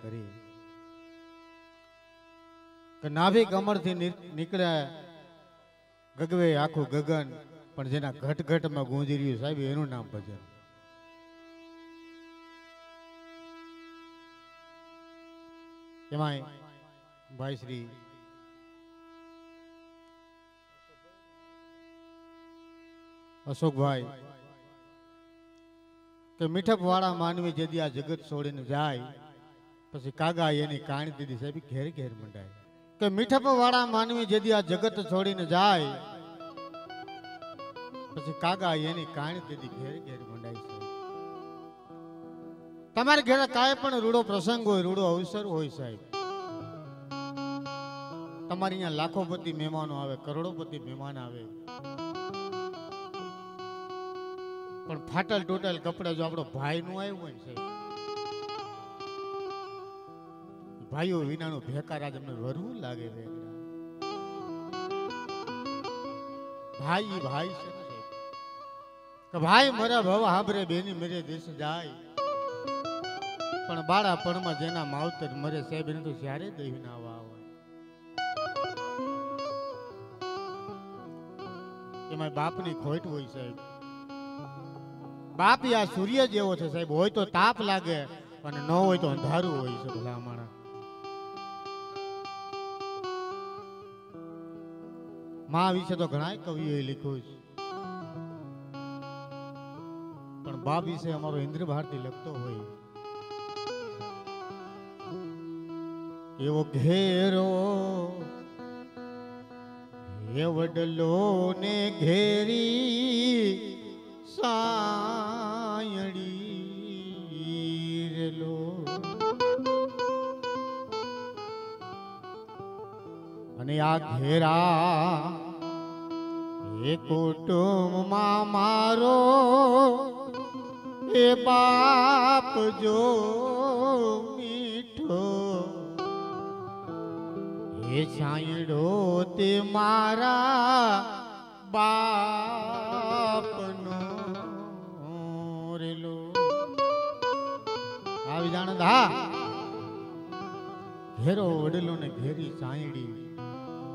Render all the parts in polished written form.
કરી કે નાભી કમળથી નીકળે ગગવે આખું ગગન, પણ જેના ઘટ ઘટમાં ગુંજી રહ્યું સાહેબ એનું નામ ભજન. એમાંય ભાઈ શ્રી અશોકભાઈ કે મીઠપ વાળા માનવી જેદી આ જગત છોડીને જાય પછી કાગા એની કાણી દીધી સાહેબ ઘેર ઘેર મંડાય. કે મીઠપ વાળા માનવી જેદી આ જગત છોડીને જાય પછી કાગા એની કાણી દીધી ઘેર ઘેર મંડાય છે. તમારે ઘરે કાંઈ પણ રૂડો પ્રસંગ હોય, રૂડો અવસર હોય સાહેબ, તમારી અહીંયા લાખોપતિ મહેમાનો આવે, કરોડોપતિ મહેમાન આવે, પણ ફાટલ ટોટલ કપડા જો આપણો ભાઈ નું આવ્યું હોય ને સાહેબ, ભાઈઓ વિનાનું ભેકાર આજ અમને વરવું લાગે. ભાઈ ભાઈ છે કે ભાઈ મારા ભવ હાબરે બેની મેરે દેશ જાય, પણ બાળાપણમાં જેના માવતર મરે સાહેબ એને તો જ્યારે દેવી ના આવે. એમાં બાપની ખોટ હોય સાહેબ. બાપ આ સૂર્ય જેવો છે સાહેબ, હોય તો તાપ લાગે અને ન હોય તો અંધારું હોય છે. ભલા માણા માં વિશે તો ઘણા કવિઓએ લખ્યું છે, પણ બાપ વિશે અમારો ઇન્દ્ર ભારતી લખતો હોય એવો ઘેરો એ વડલો ને ઘેરી સાયડી રેલો, અને આ ઘેરા એ કુટુંબમાં મારો એ બાપ જો મીઠો એ છાંયડો તે મારા બાપનો રેલો. આવી જાણત હા ઘેરો વડલો ને ઘેરી સાયડી,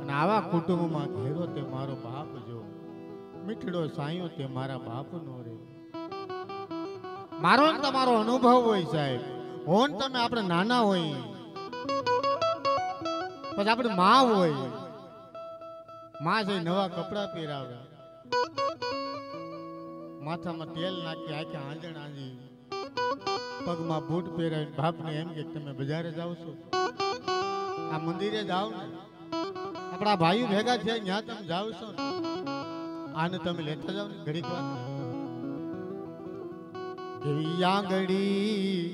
અને આવા કુટુંબમાં ઘેરો તે મારો બાપ જો મીઠડો સાયો તે મારા બાપનો રે. મારો તમારો અનુભવ હોય સાહેબ, હોન તમે આપણે નાના હોય પછી આપણે માં હોય, માં છે નવા કપડા પહેરાવે, માથામાં તેલ નાખી આખે આંજણ આંજી, પગમાં બૂટ પહેરાવી બાપને એમ કે તમે બજારે જાવ છો, આ મંદિરે જાવ ને, આપણા ભાઈઓ ભેગા છે ત્યાં તમે જાવ છો, આને તમે લેતા જાવ ને ઘડીક વાર. કેવી આંગળી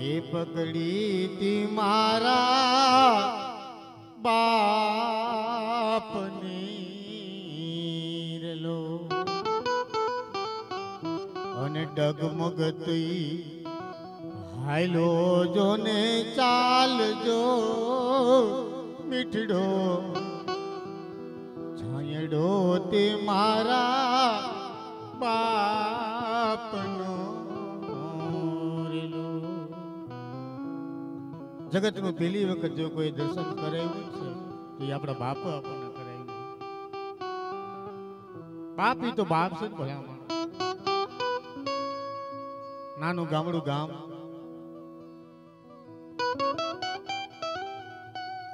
એ પકડી તી મારા બાપની રેલો, અને ડગમગતી હાયલો જો ને ચાલજો મીઠડો છાંયડો તે મારા બાપનો રેલો. જગતનું પહેલી વખત જો કોઈ દર્શન કરાવ્યું છે તો એ આપણા બાપ આપણને કરાવ્યું. બાપ ઈ તો બાપ છે ભલા. નાનું ગામડું ગામ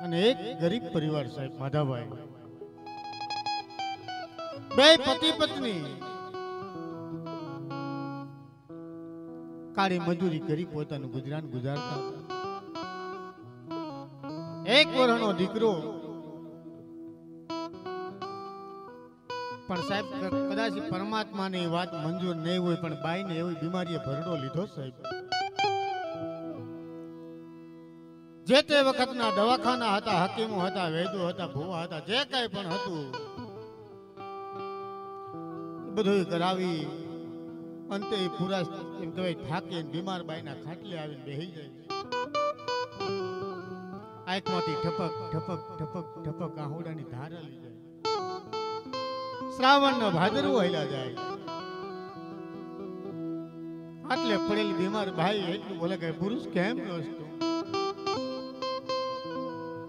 અને એક ગરીબ પરિવાર સાહેબ માધાભાઈ, બે પતિ પત્ની કાળી મજૂરી કરી પોતાનું ગુજરાન ગુજારતા. એક વર્ષનો દીકરો પણ સાહેબ કદાચ પરમાત્માની વાત મંજૂર નહીં હોય, પણ બાઈને એવી બીમારીએ ભરડો લીધો સાહેબ. જે તે વખતના દવાખાના હતા, હકીમો હતા, વૈદ્યો હતા, ભુવા હતા, જે કઈ પણ હતું બધું કરાવી અંતે પૂરા એમ કહેવાય થાકે બીમાર બાઈના ખાટલે આવીને બેહી જાય. આંખમાંથી ઠપક ઠપક ઠપક ઠપક આહોડાની ધારા લઈ જાય. શ્રાવણનો ભાદરવો હેલા જાય આટલે પડેલી બીમાર ભાઈ એટલું બોલે કે પુરુષ કેમ રોસ તું?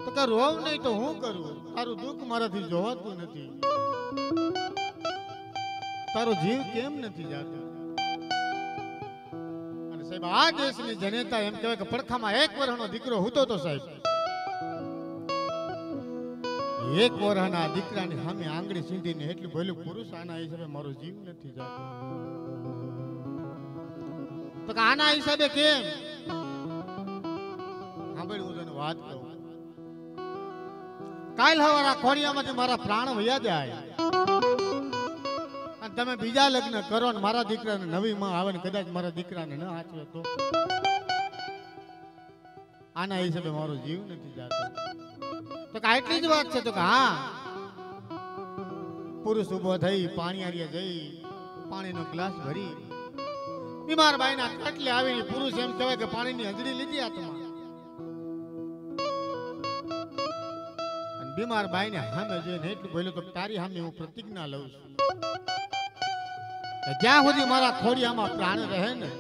તો કે રોવ નહીં તો હું કરું? તારું દુઃખ મારાથી જોવાતું નથી. તારો જીવ કેમ નથી જાતો? અને સાહેબ આ દેશની જનતા એમ કહેવાય કે પડખામાં 1 વર્ષનો દીકરો હતો તો સાહેબ 1 વર્ષના દીકરાની સામે આંગળી સીંધીને એટલું બોલ્યું પુરુષ આના હિસાબે મારો જીવ નથી જાતો. તો કે આના હિસાબે કેમ? સાંભળ્યું હું તને વાત કહું. કાલ હવારા ખોડિયામાંથી મારા પ્રાણ વયા જાય અને તમે બીજા લગ્ન કરો ને મારા દીકરાને નવી માં આવે ને કદાચ મારા દીકરાને ન હાચવે તો આના હિસાબે મારો જીવ નથી જાતો. તો કે આટલી જ વાત છે? તો કે હા. પુરુષ ઉભો થઈ પાણીયારીએ જઈ પાણીનો ગ્લાસ ભરી બીમાર બાઈના ખાટલે આવીને પુરુષ એમ કહેવાય કે પાણીની હજડી લીધી હાથમાં અને બીમાર બાઈને સામે જોઈને એટલું બોલ્યો તો તારી સામે હું પ્રતિજ્ઞા લઉં છું જ્યાં સુધી મારા ખોડિયામાં પ્રાણ રહે ને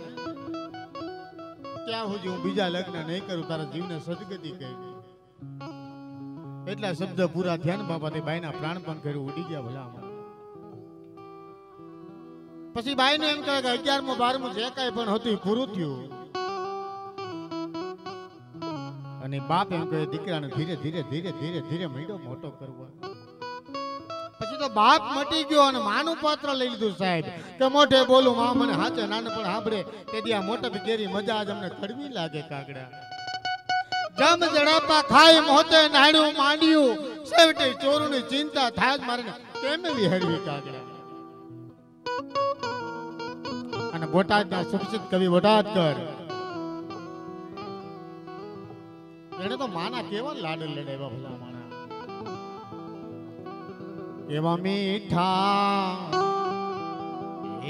ત્યાં સુધી હું બીજા લગ્ન નહીં કરું, તારા જીવને સદગતિ કરી. એટલા શબ્દ પૂરા થયા ને બાપા તે બાઈના પ્રાણ પણ કર્યું ઉડી ગયા ભલા. પછી બાઈ ને એમ કહે કે 11મું 12મું જે કાંઈ પણ હતું પૂરું થયું. અને બાપ એમ કહે દીકરાને ધીરે ધીરે ધીરે ધીરે ધીરે મીંડો મોટો કરવા. પછી તો બાપ મટી ગયો અને માનું પાત્ર લઈ લીધું સાહેબ કે મોઢે બોલું માં મને હાચે નાને પણ સાંભળે તે દી આ મોટા કેરી મજા આજ અમને કડવી લાગે કાગડા. જમ જડાપા ખાઈ મોતે નાડ્યું માંડ્યું સેવટે ચોરુની ચિંતા થાય મારે કેમ વિહરવી કાગડા. અને બોટાદના સુપ્રસિદ્ધ કવિ બોટાદકર એને તો માના કેવા લાડ લડાવ્યા ભલા માણા. એવા મીઠા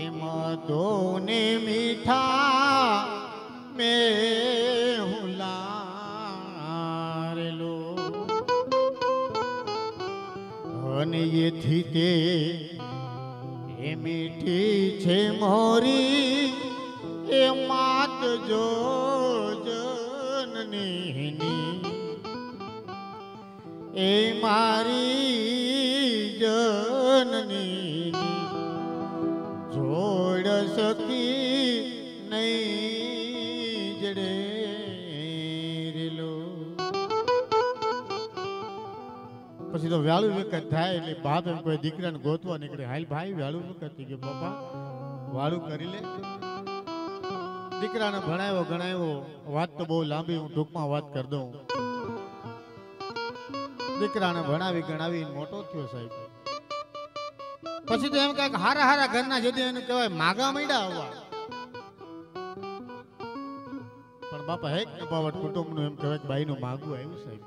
એમાં દોને મીઠા મેં હું લારેલો અને એથી તે એ મીઠી છે મોરી એ માત જો જનની એ મારી જનની જોડ સકી નહીં જડે રેલો. પછી તો વ્યાળું વખત થાય એટલે બાપ એમ કોઈ દીકરાને ગોતવા નીકળે. હાલ ભાઈ વ્યાળું વખત થઈ ગયું બાપા વાળું કરી લે. દીકરાને ભણાવ્યો ગણાવ્યો. વાત તો બહુ લાંબી હું ટૂંકમાં વાત કરી દઉં. દીકરાને ભણાવી ગણાવી મોટો થયો સાહેબ. પછી તો એમ કહે કે હારા હારા ઘરના જદી એનું કહેવાય માગા માંડ્યા આવવા. પણ બાપા હેક નપાવટ કુટુંબનું એમ કહેવાય કે બાઈનું માગું આવ્યું સાહેબ.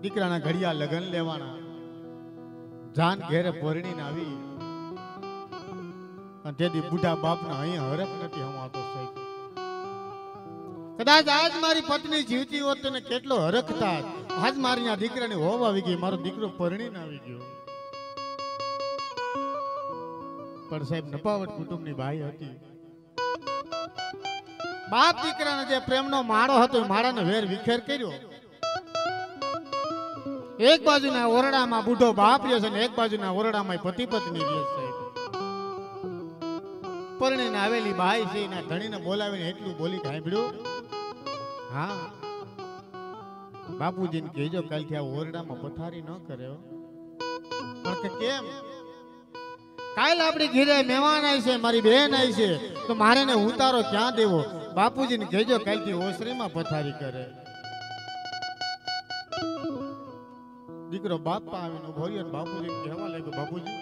દીકરાના ઘડિયા લગન લેવાના જાન ઘેરે પરણીને આવી અને તેથી બુઢા બાપના અહીંયા હરખ નથી હમાતો સાહેબ. કદાચ આજ મારી પત્ની જીવતી હોત તો કેટલો હરખ થાત. આજ મારી આ દીકરાની હોવ આવી ગઈ, મારો દીકરો પરણીને આવી ગયો. પણ સાહેબ નપાવટ કુટુંબની બાઈ હતી. બાપ દીકરાને જે પ્રેમનો માળો હતો એ માળાનો વેર વિખેર કર્યો. એક બાજુના ઓરડામાં બુઢો બાપ રહ્યો છે અને એક બાજુના ઓરડામાં પતિ પત્ની રહ્યો છે. પરણીને આવેલી બાઈ છે એના ધણીને બોલાવીને એટલું બોલી સાંભળ્યું. હા બાપુજીને કહેજો કાલથી આ ઓરડામાં પથારી ન કરે. પણ કે કેમ? કાલ આપણી ઘરે મહેમાન આવી છે, મારી બહેન આવી છે, તો મારે ને ઉતારો ક્યાં દેવો? બાપુજીને કહેજો કાલથી ઓસરીમાં પથારી કરે. દીકરો બાપા આવીને ઉભો રહ્યો. બાપુજીને કહેવા લાગ્યો બાપુજી.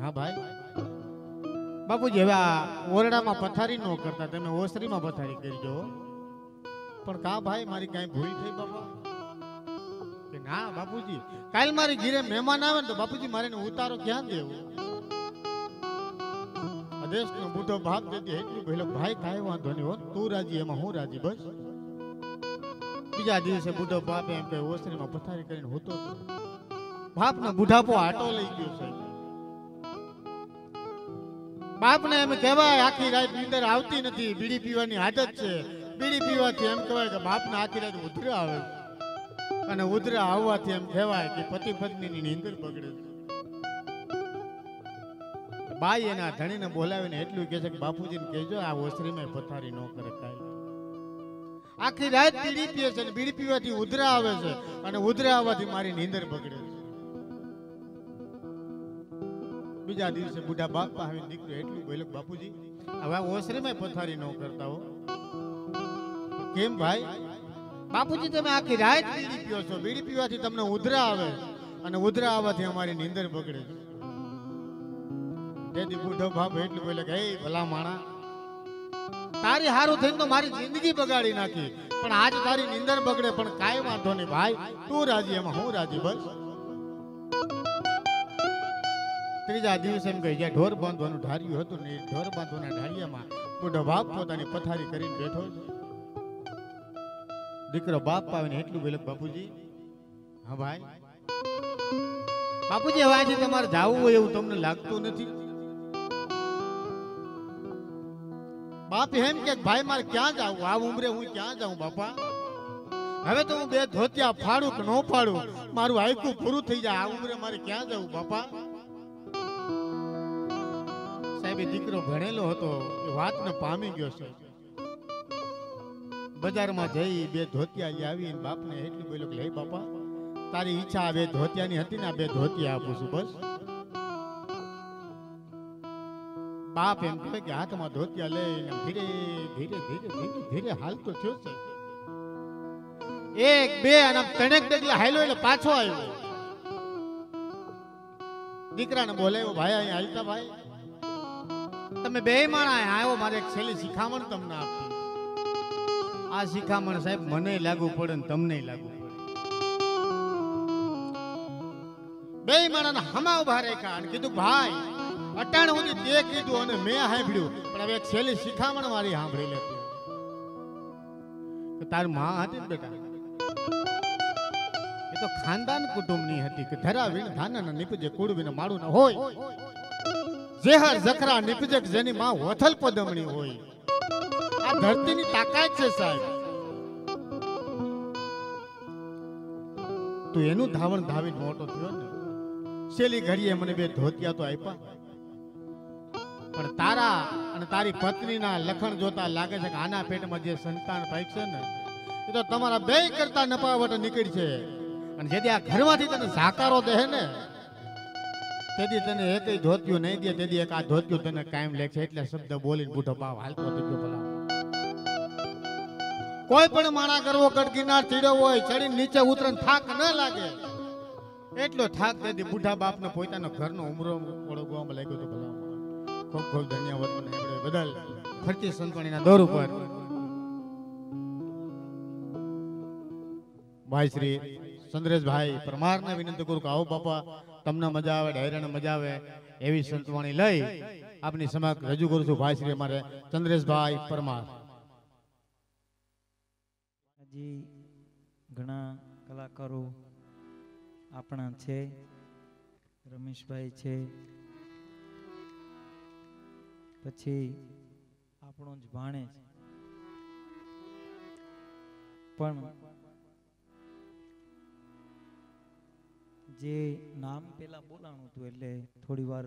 હા ભાઈ. બાપુજી હવે આ ઓરડામાં પથારી ન કરતા તમે ઓસરીમાં પથારી કરજો. પણ કા ભાઈ મારી કઈ ભૂલ થઈ બાપા? કે ના બાપુજી કાલ મારી ઘરે મહેમાન આવે ને તો બાપુજી મારે ઉતારો ક્યાં દેવો? દેશનો બુઢો બાપ દેતી એટલું બોલ્યો ભાઈ કાંઈ વાંધો નહીં હો, તું રાજી એમાં હું રાજી. બસ બીજા દિવસે બુઢો બાપે એમ કે ઓસરીમાં પથારી કરીને હોતો બાપનો બુઢાપો આટો લઈ ગયો છે. બાપને એમ કહેવાય આખી રાત નીંદર આવતી નથી, બીડી પીવાની આદત છે. બીડી પીવાથી એમ કહેવાય કે બાપને આખી રાત ઉધરા આવે અને ઉધરા આવવાથી એમ કહેવાય કે પતિ પત્નીની નીંદર બગડે. બાઈ એના ધણીને બોલાવીને એટલું કહે છે કે બાપુજીને કહેજો આ ઓસરીમાં પથારી ન કરે કાંઈ. આખી રાત બીડી પીએ છે અને બીડી પીવાથી ઉધરા આવે છે અને ઉધરા આવવાથી મારી નીંદર બગડે છે. બીજા દિવસે બુઢા બાપ આવીને દીકરો એટલું બોલ્યો બાપુજી હવે ઓસરીમાં પથારી ન કરતા હો. કેમ ભાઈ? બાપુજી તમે આખી રાત બીડી પીઓ છો, બીડી પીવાથી તમને ઉધરા આવે અને ઉધરા આવવાથી અમારી નીંદર બગડે છે. તેથી બુઢો બાપ એટલું બોલે કે એ ભલા માણા, તારી હારું થઈને તો મારી જિંદગી બગાડી નાખી, પણ આજ તારી નીંદર બગડે પણ કાંઈ વાંધો નહીં ભાઈ, તું રાજી એમાં હું રાજી. બસ ત્રીજા દિવસે એમ કહી જ્યાં ઢોર બાંધવાનું ઢાર્યું હતું ને એ ઢોર બાંધવાના ઢારિયામાં બુઢો બાપ પોતાની પથારી કરીને બેઠો. દીકરો બાપ આવીને એટલું બોલે બાપુજી હા ભાઈ, બાપુજી હવે આજે તમારે જાવું હોય એવું તમને લાગતું નથી? બાપ એમ કે ભાઈ મારે ક્યાં જાવું, આ ઉંમરે હું ક્યાં જાઉં બાપા? હવે તો હું બે ધોતિયા ફાડું કે ન ફાડું, મારું આયકું પૂરું થઈ જાય, આ ઉંમરે મારે ક્યાં જાવું બાપા? સાહેબ દીકરો ભણેલો હતો એ વાતને પામી ગયો છે. બજારમાં જઈ બે ધોતિયા આવીને બાપને એટલું બોલ્યો કે લે બાપા તારી ઈચ્છા આ બે ધોતિયાની હતી ને આ બે ધોતિયા આપું છું. બસ બાપ એમ કહે કે હાથમાં ધોતિયા લઈને ધીરે ધીરે ધીરે ધીરે ધીરે હાલતો થયો છે. એક બે અને ત્રણેક ડગલા હાલ્યો એટલે પાછો આવ્યો. દીકરાને બોલાવ્યો ભાઈ અહીંયા હાલતા ભાઈ, તમે બે માણા આવ્યો, મારે એક છેલ્લી શિખામણ તમને આપી. આ શિખામણ સાહેબ મને લાગુ પડે ને તમને લાગુ પડે. બે માણાના હમા ઉભા રાખ્યા અને કીધું ભાઈ અટાણ સુધી તે કીધું અને મેં સાંભળ્યું, પણ હવે એક છેલ્લી શિખામણ મારી સાંભળી લેતી કે તાર માં હતી ને બેટા એ તો ખાનદાન કુટુંબની હતી કે ધરાવીને ધાના નીપજે કુળવીને માળું ન હોય, જેહર જખરા નીપજે જેની માં વથલ પદમણી હોય. આ ધરતીની તાકાત છે સાહેબ. તું એનું ધાવણ ધાવીને મોટો થયો ને, છેલ્લી ઘડીએ મને બે ધોતિયા તો આપ્યા, પણ તારા અને તારી પત્નીના લખણ જોતા લાગે છે કે આના પેટમાં જે સંતાન પાક્યું છે ને એ તો તમારા બે કરતા નપાવટ નીકળી છે. અને જેથી આ ઘરમાંથી તને ઝાકારો દે ને તેથી તને એકય ધોતિયું નહીં દે, તેથી એક આ ધોતિયું તને કાયમ લેશે. એટલે શબ્દ બોલીને બુઢો બાપ હાલતો દીકરો ભલા. કોઈ પણ માણા કરવો કડકીનાર ચીડો હોય, ચડીને નીચે ઉતરણ થાક ન લાગે એટલો થાક તેથી બુઢા બાપને પોતાનો ઘરનો ઉમરો ઓળગવામાં લાગ્યો હતો. ભલા ખૂબ ખૂબ ધન્યવાદ મને બદલ ફરતી સંતવાણીના દોર ઉપર ભાઈ શ્રી ચંદ્રેશભાઈ પરમારને વિનંતી કરું કે આવો બાપા તમને મજા આવે, ડાયરાને મજા આવે એવી સંતવાણી લઈ આપની સમક્ષ રજૂ કરું છું. ભાઈ શ્રી અમારે ચંદ્રેશભાઈ પરમાર. હજી ઘણા કલાકારો આપણા છે, રમેશભાઈ છે, પછી આપણો જ ભાણેજ પણ જે નામ પેલા બોલાણું હતું એટલે થોડી વાર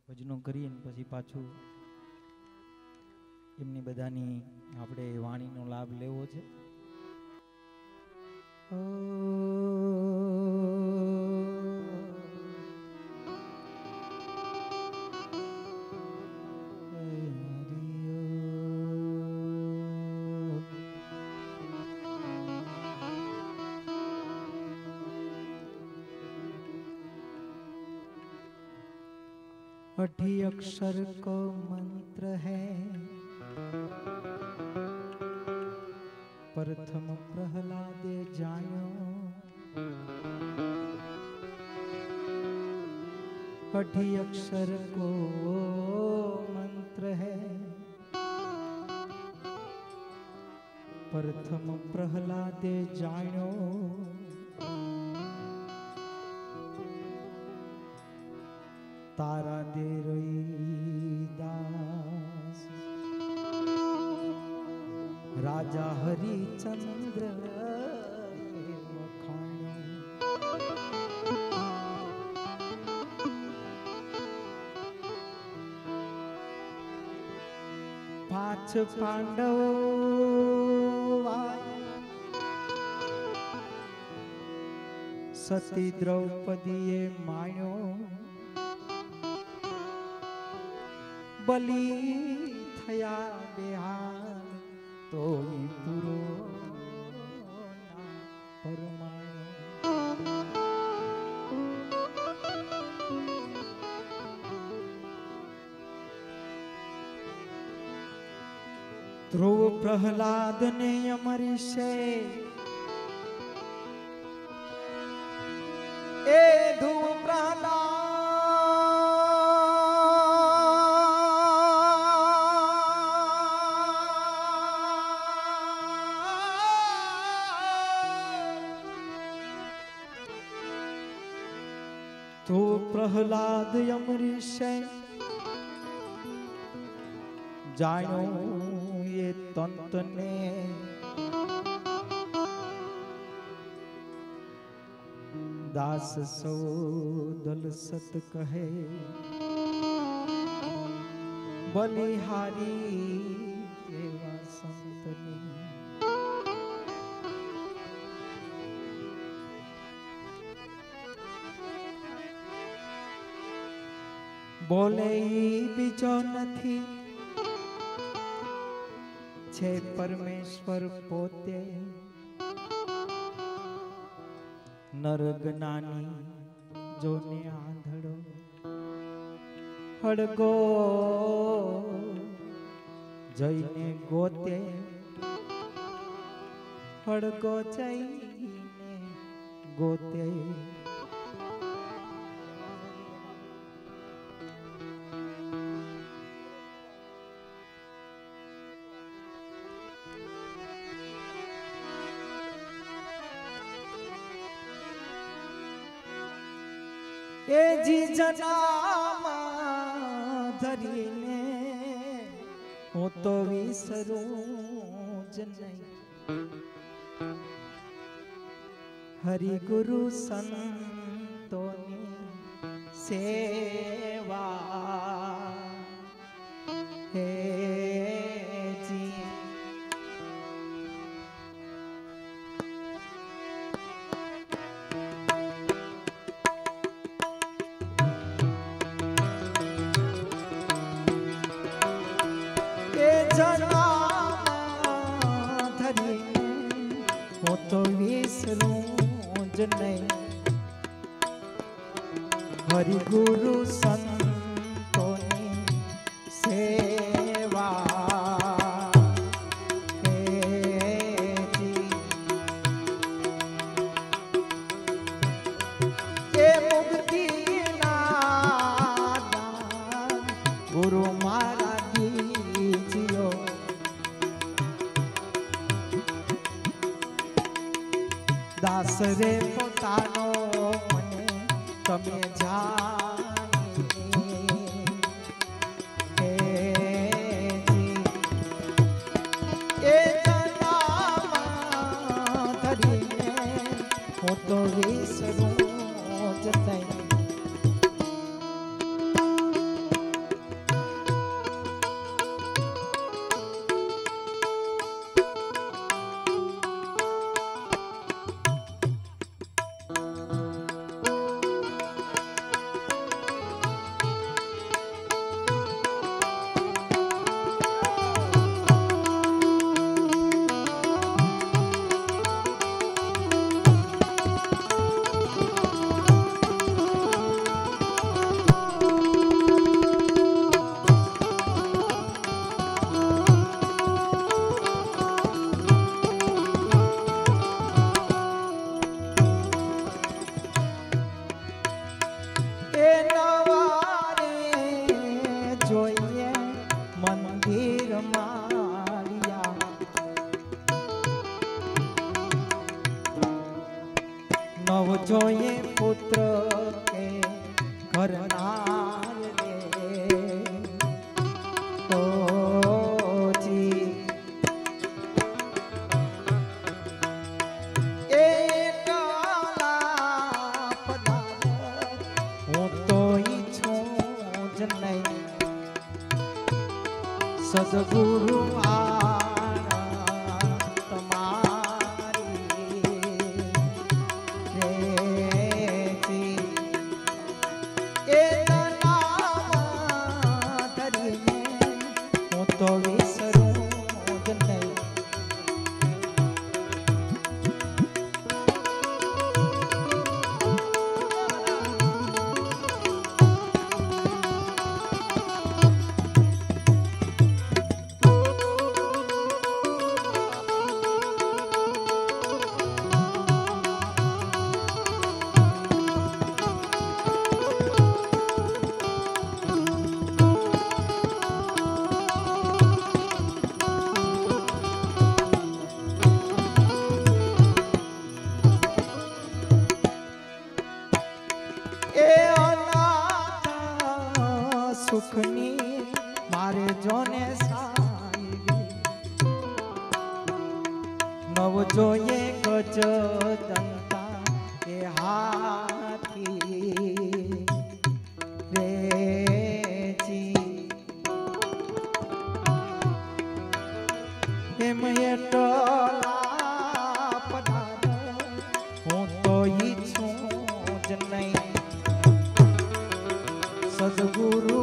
ભજનો કરીએ ને પછી પાછું એમની બધાની આપણે વાણીનો લાભ લેવો છે. अठी अक्षर को मंत्र है प्रथम प्रहलादे जायो, अठी अक्षर को मंत्र है प्रथम प्रहलादे जायो, तारा दे रही રાજા હરિચંદ્ર વખાણ્યો. પાંચ પાંડવ સતી દ્રૌપદીએ માણ્યો, બલી થયા બેહાલ તો પૂરો પરમાણ્યો. ધ્રુવ પ્રહલાદ ને અમરીશે એ ધ્રુવ પ્રહલાદ ધ્રુવ પ્રહલાદ અમરીશે જાણ્યો એ તંતને દાસ સૌ દલ સત કહે બલિહારી એવા સંતની. બોલે બીજો નથી છે પરમેશ્વર પોતે, નર જ્ઞાની જોને આંધળો હડગો જઈને ગોતે, હડગો જઈને ગોતે. એ જી જનામાં ધરીને હું તો વિસરું જ નહીં, હરિ ગુરુ સંતોની સેવા. હે જી તો વિસરું જ નહીં, હરિ ગુરુ સંતોની સેવા. એ મુક્તિના દાન ગુરુ મારા દીજીઓ, દાસ રે પોતાનો મને તમે જાણી. હે જી એ જનામાં ધરીને હું તો વિસરું જ નહીં. નવ જોઈએ પુત્ર કે ઘરનાર રે ઓજી સદગુરુ તમારી રેજી એ નામ ધરીને હું તો વિસરું જ નહીં. સુખની મારે જોને સાઈ નવ જોઈએ ગજ દંતા એ હાથી રેજી એમ એટલા પધાર હું તો ઈચ્છું જ નહીં. સદગુરુ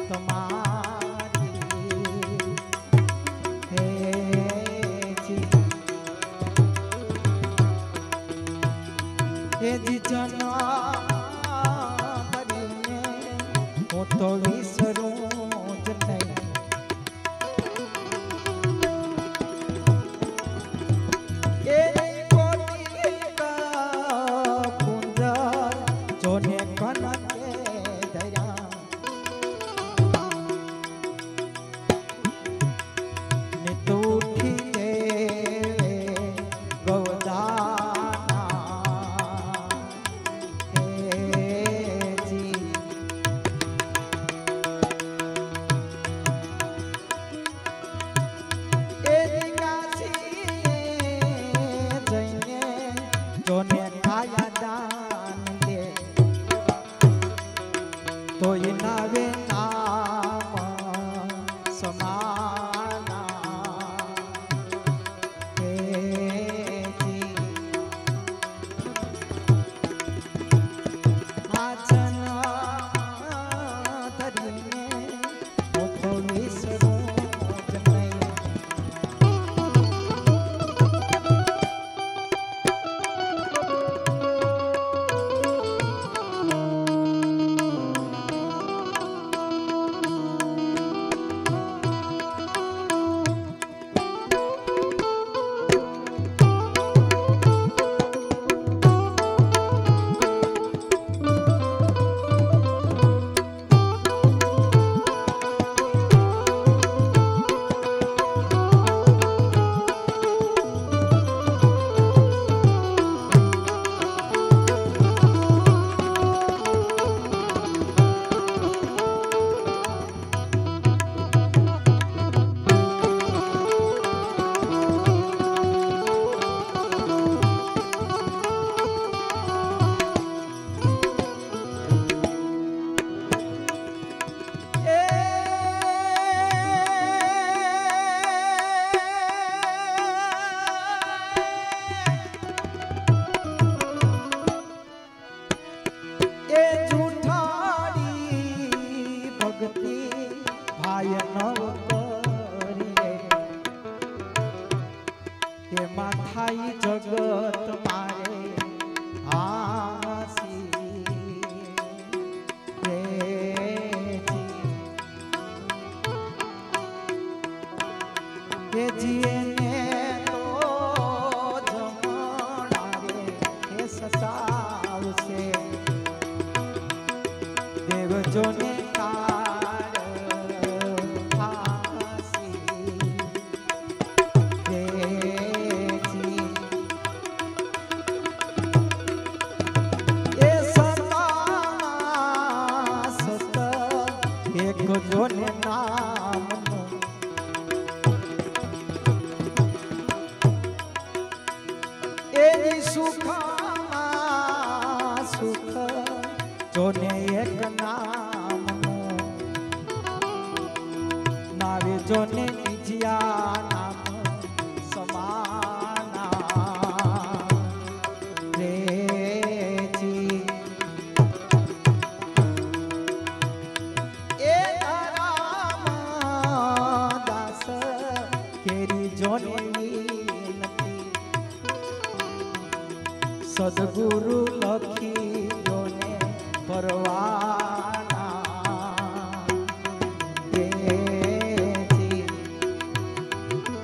તમારી હેજી જના કરીને હું તો વિસરું જ નહીં. તો એ નાવે નામ સમાના હેજી આચના ધરીને હું તો વિસરું જ નહીં. માથાઈ જગત મારે આસી હેજી એને તો જમણારે એ સતાવશે દેવજોને જોને નામનું એની સુખમાં સુખ જોને એક નામનું જોને બીજિયા નામ સમાના રેજી એ તારામાં દાસ કેરી જોને વિનતી સદગુરુ લખી જોને પરવાના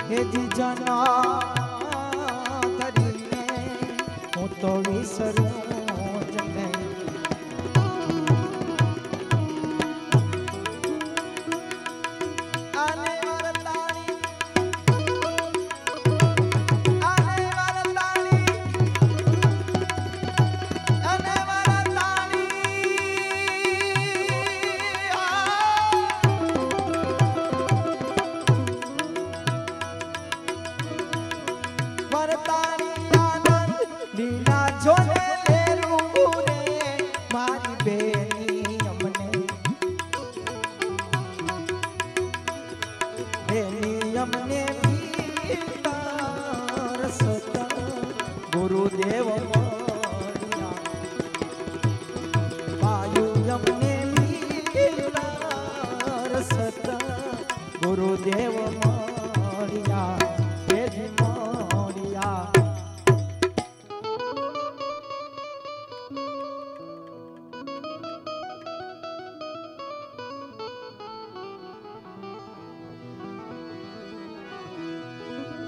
હેજી જના કરીને હું તો વિસરું જ નહીં આને વરતાણી આને વરતાણી આને વરતાણી આનંદ લીલા જોને લેરું રે મારી બેની અમને બેની અમને ભીતર સત ગુરુદેવ મળ્યા વાયુ અમને ભીતર સત ગુરુદેવ મળ્યા બેની મળ્યા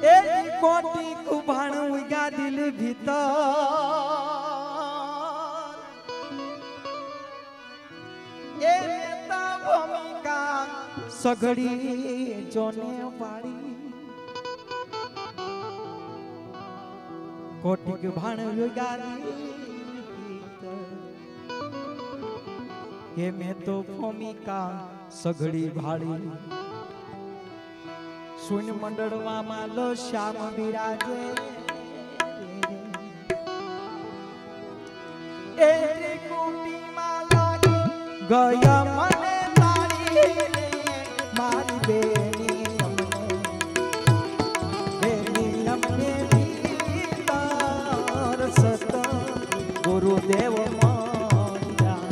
એક કોટી કુભાણ ઉગા દિલ ભીતર એ નેતા ભૂમિકા સઘડી જોને વાળી કોટી કુભાણ ઉગા દિલ ભીતર એ મેં તો ભૂમિકા સઘડી ભાળી શૂન્ય મંડળમાં લો શ્યામ બિરાજે એ ત્રિકુટીમાં લાગી ગયા મને તારી રે મારી બેની અમને ભીતર સત ગુરુદેવ મળ્યા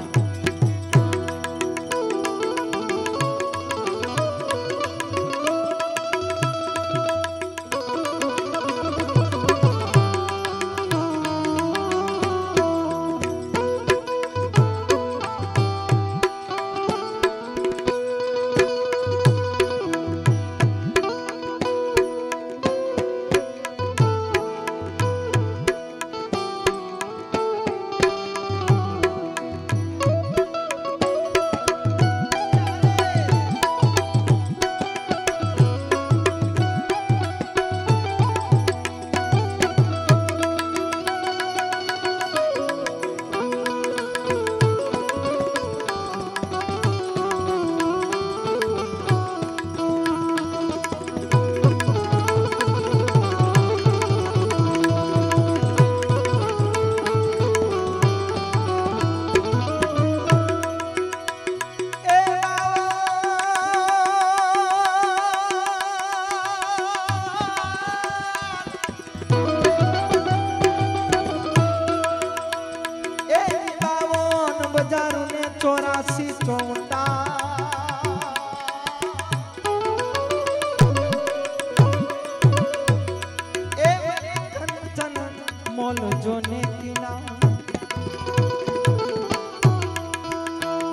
મોલ જોને કિના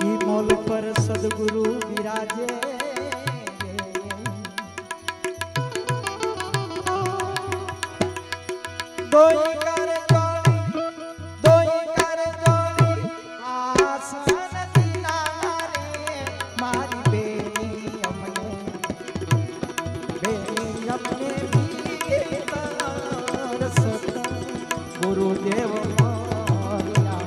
ઈ મોલ પર સદગુરુ વિરાજે દોઈ કર જોડી આસન દિના રે મારી બેની અમને ભીતર સત ગુરુદેવ મળ્યા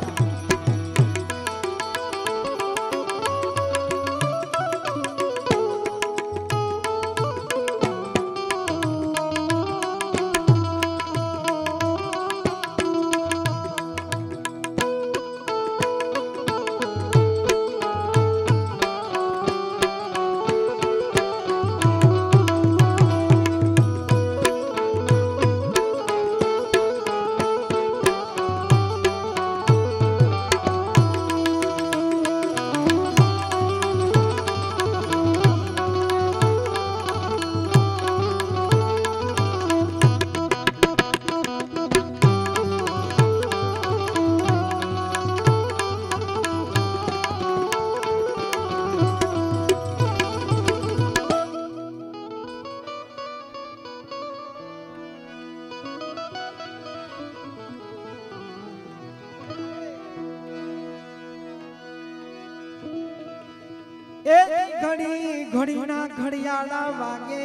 એ ઘડી ઘડીના ઘડિયાળા વાગે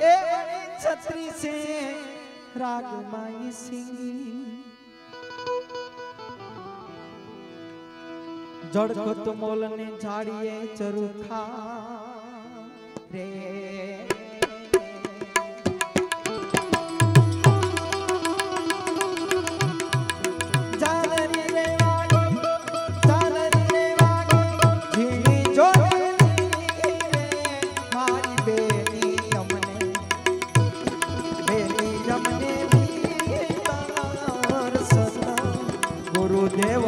એ છત્રી સે રાગમાઈ સિંગી જડકત મોલ ને ઝાડીએ ચરખા રે ગુરુદેવ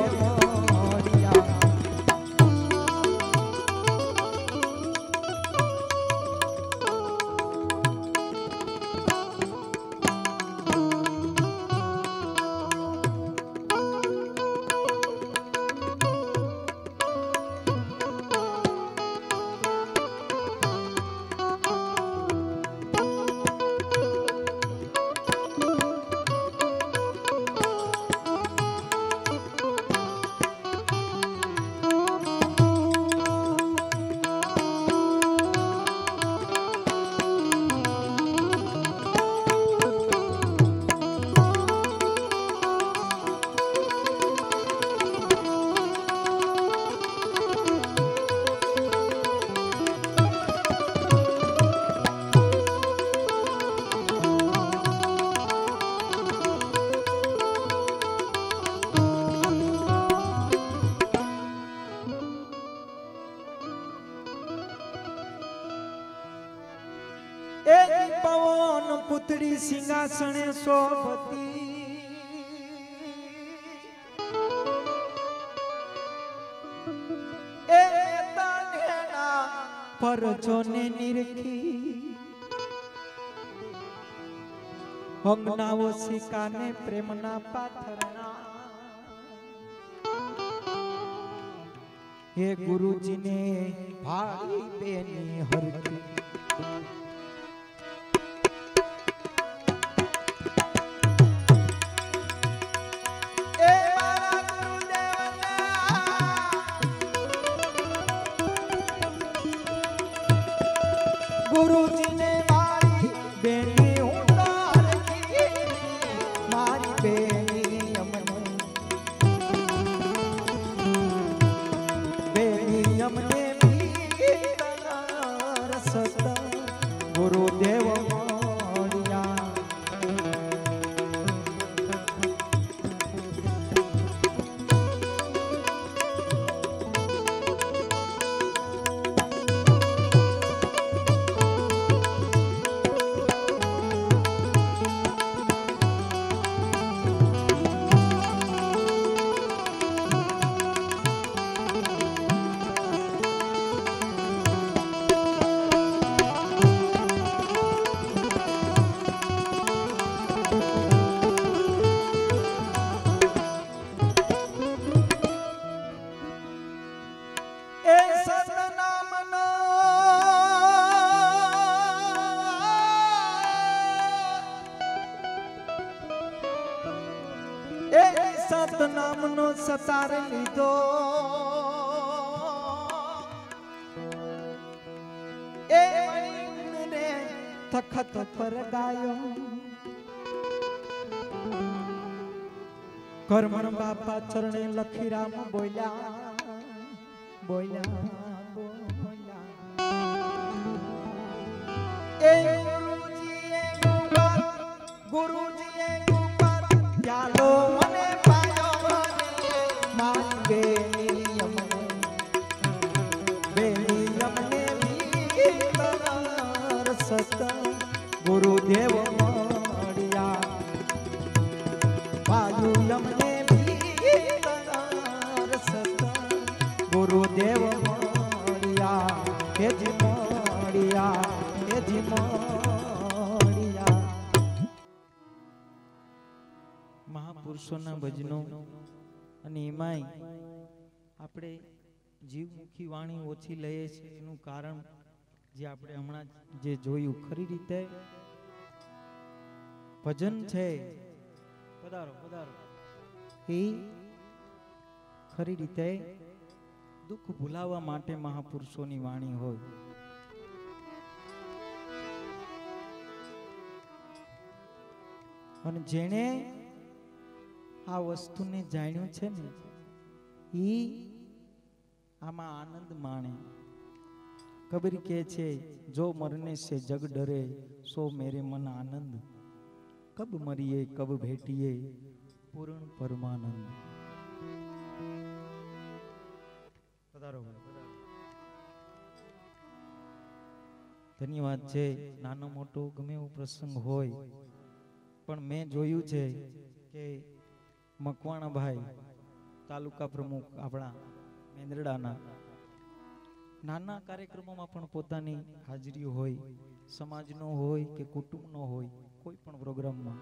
પવન પુતળી સિંહાસણે શોભતી એ તનેના પરજોને નિરખી હંગનાઓ સિકાને પ્રેમના પાથરના હે ગુરુજીને ભાળી બેની હરતી ગુરુજીને મારી બેની ઉતાર મારી બેની અમને રસત ગુરુદેવ મળ્યા સતનામનો સતાર લીધો એ ને તખત પર ગાયો કર્મણ બાપા ચરણે લખી રામ બોલ્યા બોલ્યા બોલ્યા એ ગુરુજીએ ચાલો મને પાયો મારી બેની અમને સત ગુરુદેવ મળ્યા પાયું અમને સત ગુરુદેવ મળ્યા હેજી મળ્યા હેજી મળ્યા મહાપુરુષોના ભજનો અને એમાંય આપણે જીવમુખી વાણી ઓછી લઈએ છીએ એનું કારણ જે આપણે હમણાં જે જોયું ખરી રીતે ભજન છે પધારો પધારો એ ખરી રીતે દુઃખ ભૂલાવવા માટે મહાપુરુષોની વાણી હોય. અને જેણે આ વસ્તુને જાણ્યું છે ને એ આમાં આનંદ માણે. કબીર કહે છે, જો મરને સે જગ ડરે સો મેરે મન આનંદ, કબ મરીએ કબ ભેટીએ પૂર્ણ પરમાનંદ. ધન્યવાદ છે. નાનો મોટો ગમે એવો પ્રસંગ હોય, પણ મેં જોયું છે કે મકવાણાભાઈ તાલુકા પ્રમુખ આપણા મેંદરડાના નાના કાર્યક્રમોમાં પણ પોતાની હાજરી હોય, સમાજનો હોય કે કુટુંબનો હોય, કોઈ પણ પ્રોગ્રામમાં.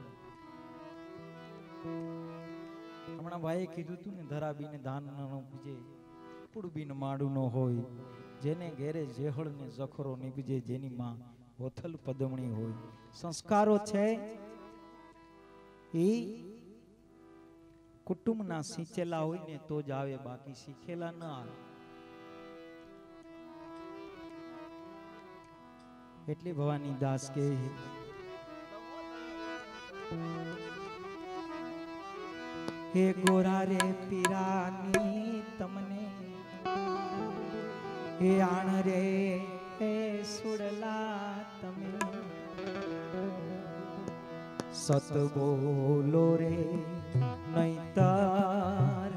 હમણાં ભાઈએ કીધું હતું ને, ધરાબીને દાન ન ઉપજે, કુડબીને માડું ન હોય, જેને ઘેરે જેહળ ને જખરો નીપજે, જેની માં હોથલ પદમણી હોય. સંસ્કારો છે એ કુટુંબના સિંચેલા હોય ને તો જ આવે, બાકી શીખેલા ન આવે. એટલે ભવાની દાસ કે હે ગોરા રે પીરાની તમને, હે આણ રે હે સુડલા તમે, સત બોલો રે નહીતર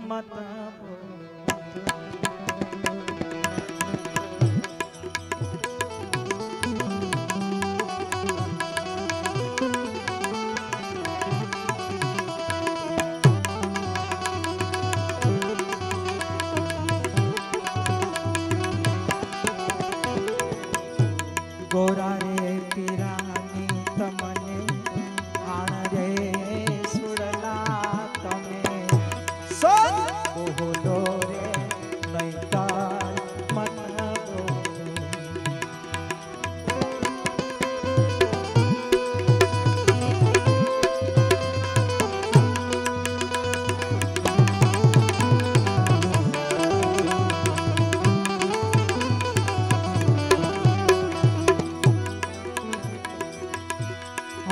મત બોલો. ગોરા રે પીરાની તમને, આણ રે સુડલા તમે, સત બોલો રે નહીતર મત બોલો.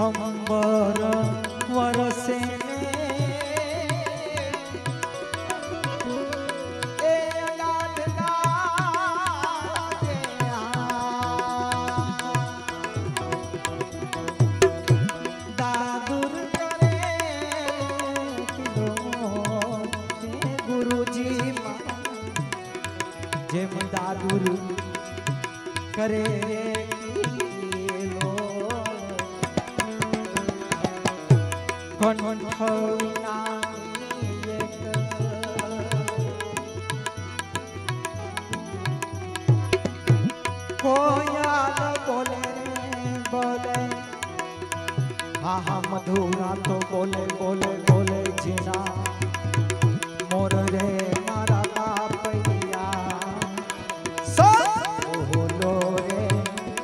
અંબર વરસે એ દાદુર કરે ગુરુજી જેમ દાદુર કરે કોયા બોલે બોલે, હા હા મધુરા તો બોલે બોલે બોલે, જીના મોર રે મારા કાપૈયા, સત બોલો રે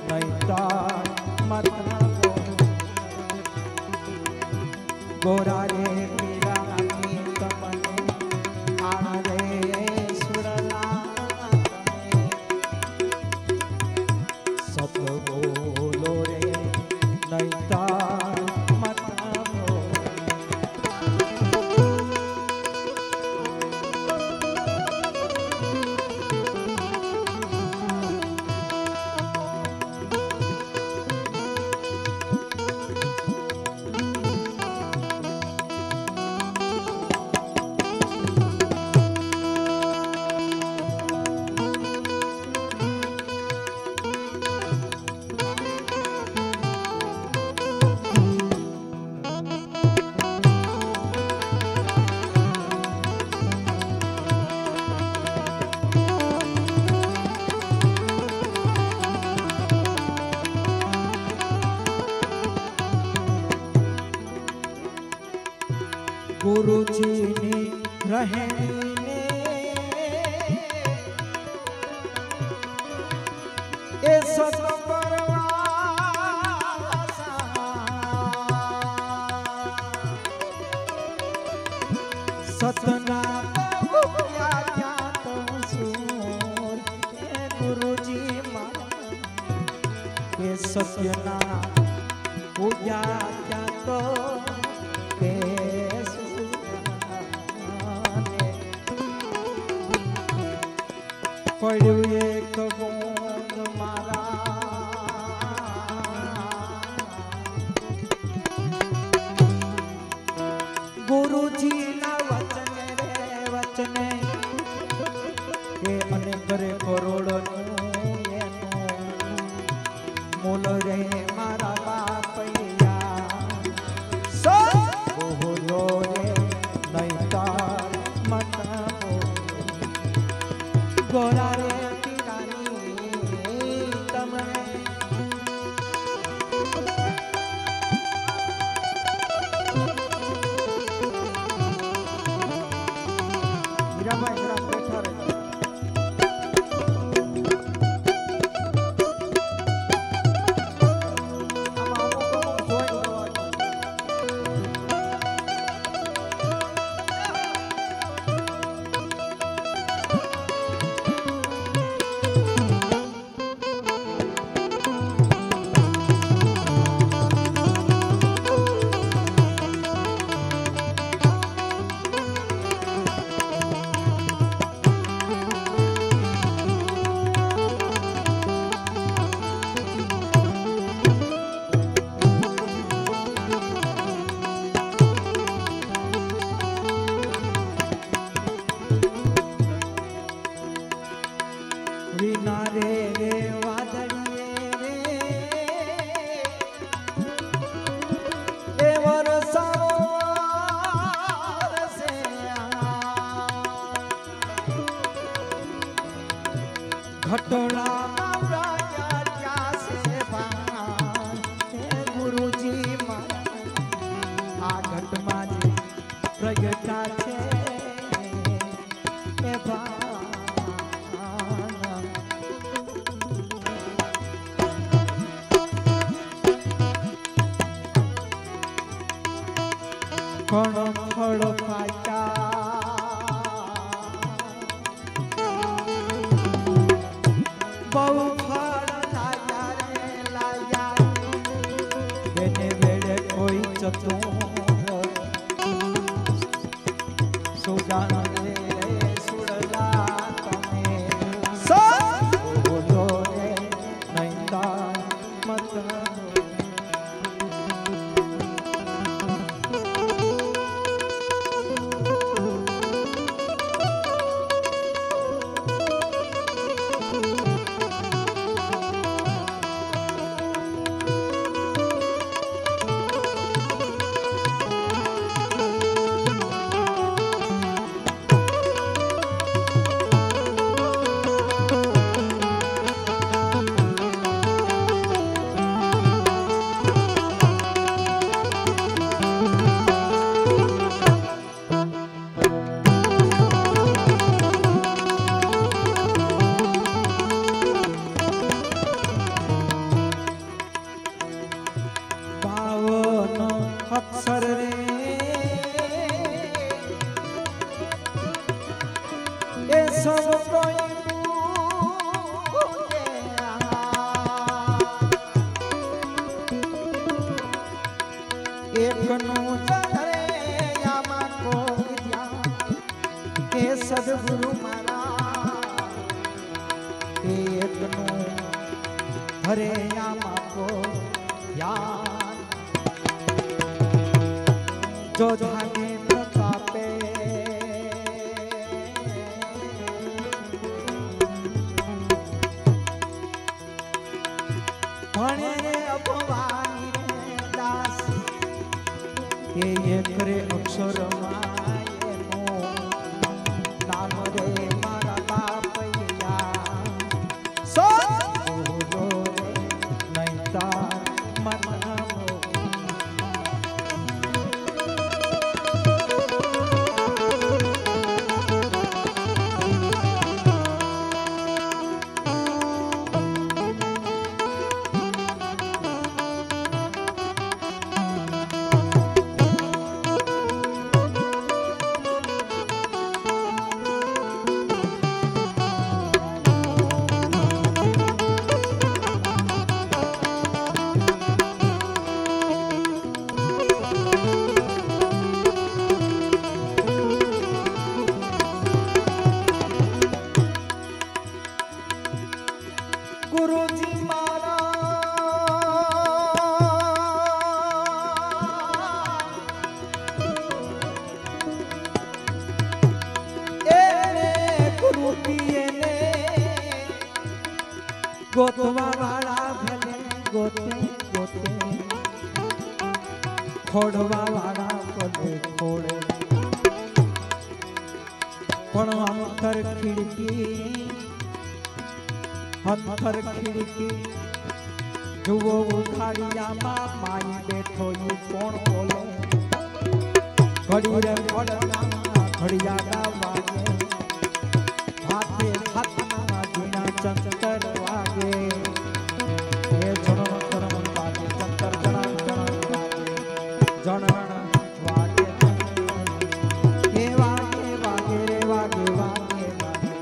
નહીતર મત બોલો. ગોરા રે પીરાની તમને, આણ રે સુરલા તમે, સત બોલો રે નહીતર મત બોલો. ગુરુજીની રહેણીને એ સતપરવાસા, સતના ભૂખ્યા ત્યાં તો સૂર હે ગુરુજી મારા એ સત્યના પૂજ્યા ત્યાં તો કે પડ્યું એક ગુણ મારા ગુરુજીના વચને રે વચને એ અને કરે કરોડનું એનું મૂલ રે મારા બાપૈયા સો બોલો રે નહીં તાર મત ગોરા રે પીરાની તમને હીરાભાઈ જરા બેઠા રહેજો. આમાં અમુક જોઈન કરવાનું. વિના રે રે વાદળીએ રે એ વરસાવો વરસે ઘટોળા બાવળા ક્યાં છે ભાન હે ગુરુજી મારા આ ઘટમાં જે પ્રગટા છે એ ભાન ખણ ખડ પાટા બહુ ફળ લાયા રે લાયા એને વેડે કોઈ ચતુર સુજાન રે સુડલા તમે સો બોલો રે નૈતા મત અક્ષર રે એ સૌ કોઈ એકનું ચરે આમાં કોઈ ધ્યાન એ સદગુરુ મારા એકનું હરે આમાં કોઈ ધ્યાન જો જાને પ્રતાપે ગોતવા વાળા ભલે ગોતે ગોતે, ખોડવા વાળા ભલે ખોડે, પણ અંતર ખીડકી જુઓ ઉખાડિયામાં માઈ બેઠો ઈ કોણ બોલે, ઘડી રે પડના ઘડિયાળા વાગે, હાથે હાથના ઝીણા ચંતર વાગે, એ જણણ જણણ વાગે ચંતર જણણ જણણ વાગે, જણણ વાગે એ વાગે વાગે રે વાગે વાગે વાગે.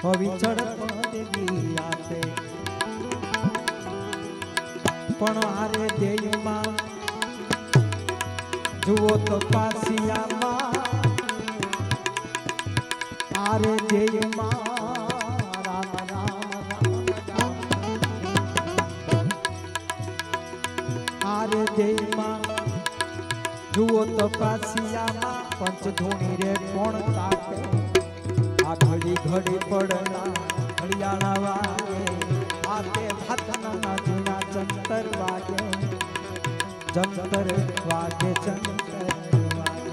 અવિચળ પદવી આપે, પણ હારે દેયમાં જુઓ તો પાસિયામાં, હારે દેયમાં રામ રામ રામ રામ, હારે દેયમાં જુઓ તો પાસિયામાં પંચધૂણી રે કોણ કાપે, આ ઘડી ઘડી પડના ઘડિયાળા વાગે, હાથે હાથના ઝીણા ચંતર વાગે, ચંતર વાગે ચંતર વાગે.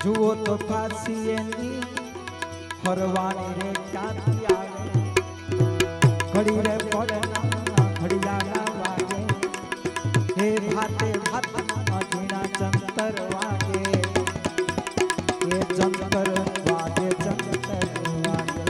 જુઓ તો પાછી એની ફરવાની રે ક્યાંથી આવે, ઘડી રે પડના ઘડિયાળા વાગે, હે ભાતે ભાતના ઝીણા ચંતર વાગે, એ ચંતર વાગે ચંતર વાગે.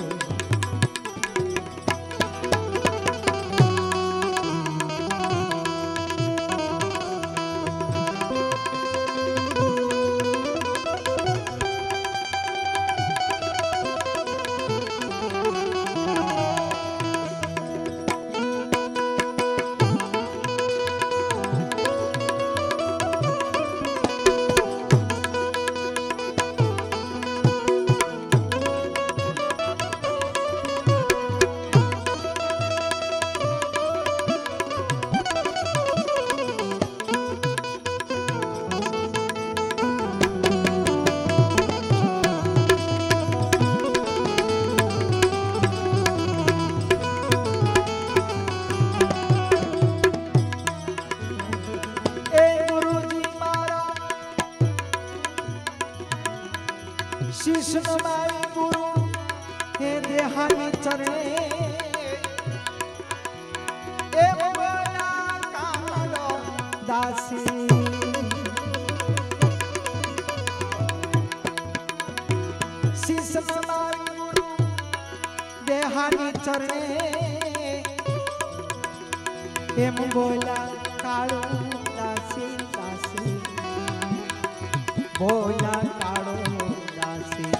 શીશ નમાવી ગુરુ એ દેહાની ચરણે એ બોલા કાળો દાસી શીશ નમાવી ગુરુ દેહાની ચરણે એમ બોલા કાળો દાસી દાસી બોલા કાળો દાસી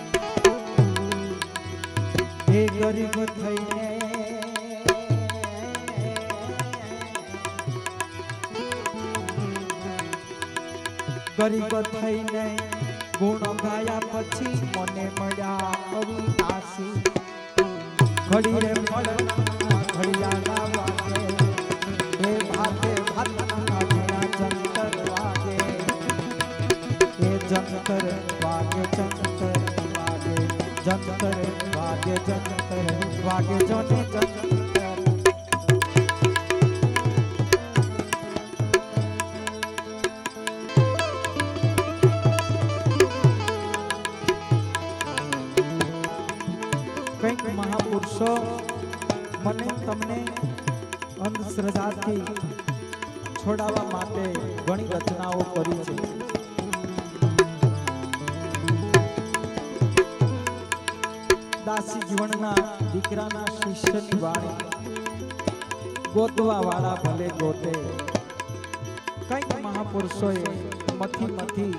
હે ગરીબ થઈને ગરીબ થઈને ગુણ ગાયા પછી મને મળ્યા અવિનાશી ઘડી રે ઘડિયાળા વાગે હે ભાતે ભાતના જંતર વાગે હે જંતર વાગે જંતર વાગે જંતર વાગે જંતર વાગે જોને જંતર કંઈક મહાપુરુષો મને તમને અંધશ્રદ્ધાથી છોડાવવા માટે ઘણી રચનાઓ કરી છે. દાસી જીવનના દીકરાના શિષ્યની વાણી ગોતવા વાળા ભલે ગોતે. કંઈક મહાપુરુષોએ મથી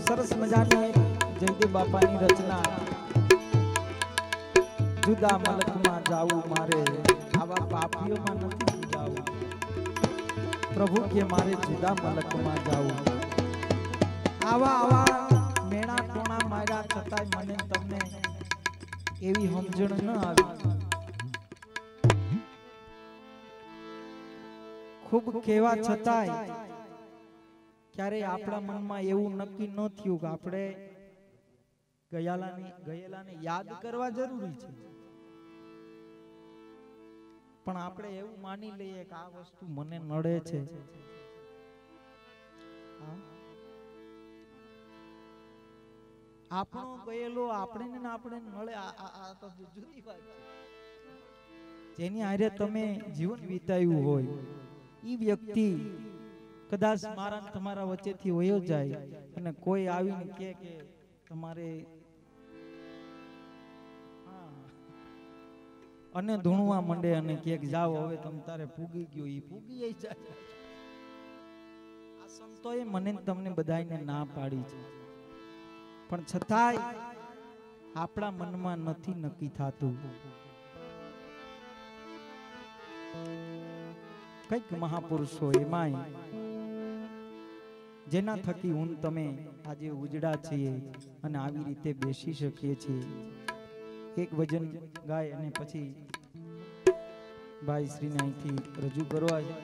સરસ મજાની જયદેવ બાપાની રચના જુદા મલકમાં જાવું મારે આવા પાપીઓમાં નથી જાવું. પ્રભુ કે મારે જુદા મલકમાં જાવું. આવા મેણા ટોણા માર્યા છતાંય મને તમને એવી સમજણ ન આવી. ખૂબ કહેવા છતાંય ક્યારે આપણા મનમાં એવું નક્કી ન થયું કે આપણે ગયેલાને યાદ કરવા જરૂરી છે. પણ આપણે એવું માની લઈએ કે આ વસ્તુ મને નડે છે. આપણો ગયેલો આપણે નડે આ તો જુદી વાત છે. જેની હારે તમે જીવન વિતાવ્યું હોય ઈ વ્યક્તિ કદાચ મારા તમારા વચ્ચેથી વયો જાય અને કોઈ આવીને કહે કે તમારે અને ધૂણવા માંડે અને કહે જાઓ હવે તમે તારે પૂગી ગયો ઈ પૂગી જાય. આ સંતોએ મને તમને બધાને ના પાડી છે. પણ છતાંય આપણા મનમાં નથી નક્કી થતું. કઈક મહાપુરુષો એમાંય જેના થકી હું તમે આજે ઉજડા છીએ અને આવી રીતે બેસી શકીએ છીએ. એક ભજન ગાય અને પછી ભાઈ શ્રીને અહીંથી રજૂ કરવા છે.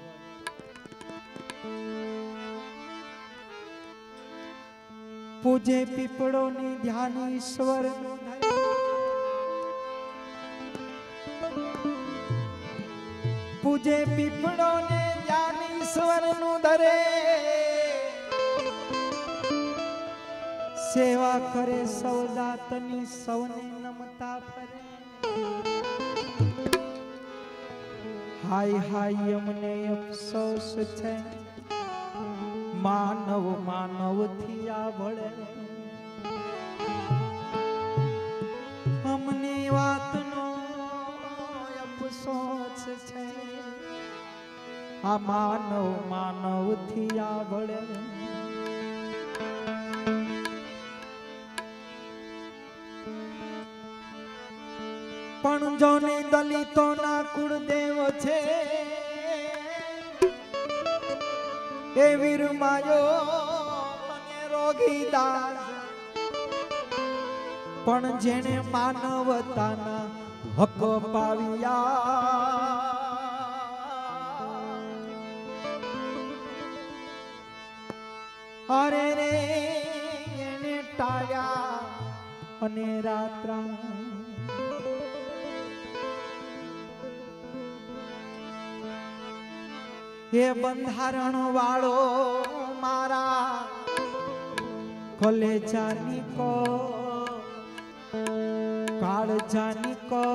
પૂજે પીપળો ની ધ્યાન ઈશ્વર પૂજે પીપળો ને ધ્યાન ઈશ્વર નું ધરે સેવા કરે સૌદાતની સૌને નમતા ફરે. હાય હાય અમને અફસોસ છે માનવ થી આ ભળે. અમને વાતનો અફસોસ છે આ માનવ થી આ ભળે. પણ જોને દલિતો ના કુળદેવ છે એ વીરમાયો અને રોગીદાસ. પણ જેને માનવતાના હક પાવ્યા અરે રે એને ટાળ્યા અને રાત્રા. એ બંધારણ વાળો મારા कलेजानी को काळजानी को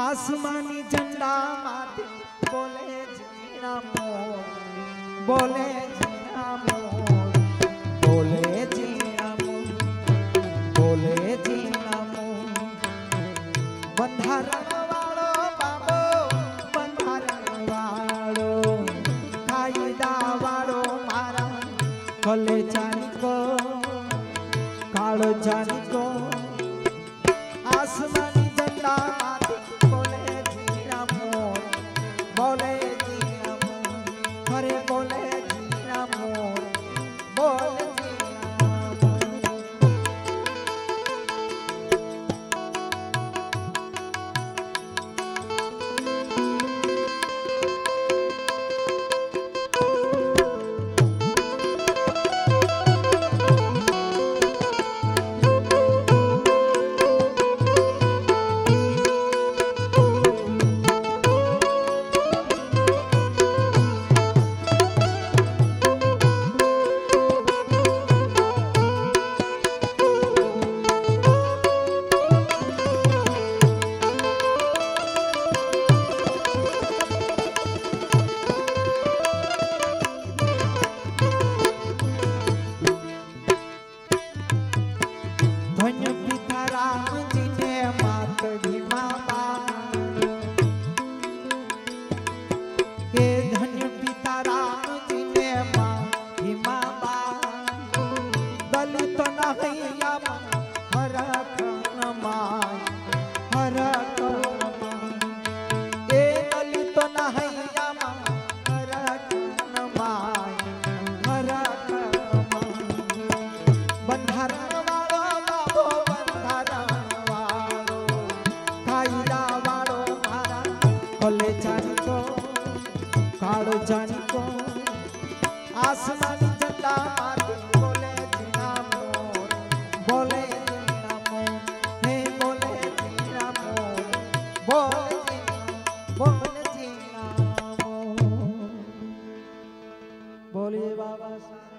आसमानी झंडा माथे बोले जीना मोर बोले जीना मोर बोले जीना मोर बोले जीना मोर बंधारण वाळो बाबो बंधारण वाळो कायदा वाळो मारा कलेजानी को काळजानी को आसमानी झंडा माथे बोले जीना मोर बोले जीना मोर अरे बोले जीना मोर बोले जीना मोर धन्य पिता राम जी ने मात भीमा बाई हे धन्य पिता राम जी ने मात भीमा बाई दलित नहैया हर कन माई हर कन माई ए दलित नहैया हर कन माई हर कन माई बंधारण कलेजानी को काळजानी को आसमानी झंडा माथे बोले जीना मोर बोले जीना मोर हे बोले जीना मोर बोले जीना मोर बोलिए बाबा साहब।